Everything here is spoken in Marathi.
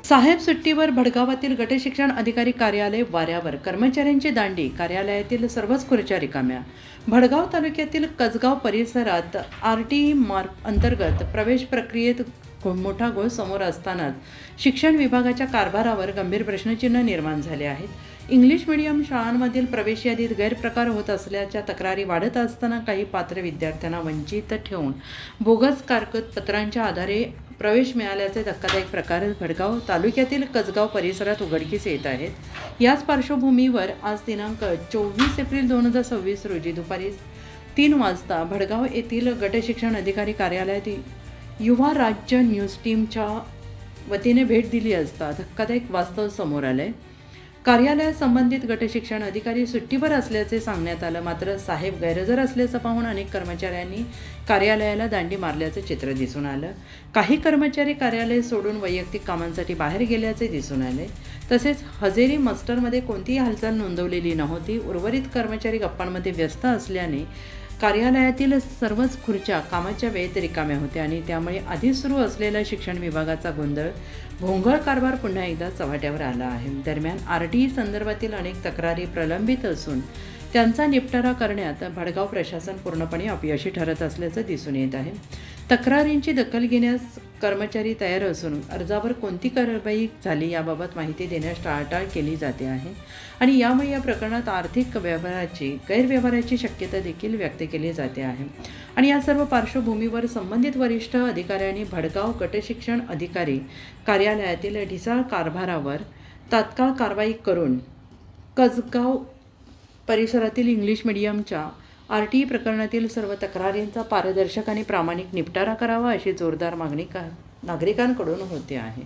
साहेब सुट्टीवर भडगावातील गटशिक्षण अधिकारी कार्यालय वाऱ्यावर. कर्मचाऱ्यांची दांडी. कार्यालयातील सर्वच खुर्च्या रिकाम्या. भडगाव तालुक्यातील कसगाव परिसरात RTE मार्ग अंतर्गत प्रवेश प्रक्रियेत मोठा घोळ समोर असतानाच शिक्षण विभागाच्या कारभारावर गंभीर प्रश्नचिन्ह निर्माण झाले आहेत. इंग्लिश मीडियम शाळांमधील प्रवेश यादीत गैरप्रकार होत असल्याच्या तक्रारी वाढत असताना काही पात्र विद्यार्थ्यांना वंचित ठेवून बोगस कागदपत्रांच्या आधारे प्रवेश मिळाल्याचे धक्कादायक प्रकार भडगाव तालुक्यातील कसगाव परिसरात उघडकीस येत आहेत. याच पार्श्वभूमीवर आज दिनांक 24 एप्रिल 2026 रोजी दुपारी 3 वाजता भडगाव येथील गटशिक्षण अधिकारी कार्यालयात युवा राज्य न्यूज टीमच्या वतीने भेट दिली असता धक्कादायक वास्तव समोर आले. कार्यालयात संबंधित गटशिक्षण अधिकारी सुट्टीवर असल्याचे सांगण्यात आलं. मात्र साहेब गैरहजर असल्याचं पाहून अनेक कर्मचाऱ्यांनी कार्यालयाला दांडी मारल्याचे चित्र दिसून आलं. काही कर्मचारी कार्यालय सोडून वैयक्तिक कामांसाठी बाहेर गेल्याचे दिसून आले. तसेच हजेरी मास्टरमध्ये कोणतीही हालचाल नोंदवलेली नव्हती. उर्वरित कर्मचारी गप्पांमध्ये व्यस्त असल्याने कार्यालयातील सर्वच खुर्च्या कामाच्या वेळेत रिकाम्या होत्या आणि त्यामुळे आधीच सुरू असलेला शिक्षण विभागाचा भोंगळ कारभार पुन्हा एकदा चव्हाट्यावर आला आहे. दरम्यान RTE संदर्भातील अनेक तक्रारी प्रलंबित असून त्यांचा निपटारा करण्यात भडगाव प्रशासन पूर्णपणे अपयशी ठरत असल्याचं दिसून येत आहे. तक्रारींची दखल घेण्यास कर्मचारी तयार असून अर्जावर कोणती कारवाई झाली याबाबत माहिती देण्यास टाळाटाळ केली जाते आहे आणि यामुळे या प्रकरणात आर्थिक गैरव्यवहाराची शक्यता देखील व्यक्त केली जाते आहे. आणि या सर्व पार्श्वभूमीवर संबंधित वरिष्ठ अधिकाऱ्यांनी भडगाव गटशिक्षण अधिकारी कार्यालयातील ढिसाळ कारभारावर तात्काळ कारवाई करून कसगाव परिसरातील इंग्लिश मीडियमच्या RTE प्रकरणातील सर्व तक्रारींचा पारदर्शक आणि प्रामाणिक निपटारा करावा अशी जोरदार मागणी नागरिकांकडून होते आहे.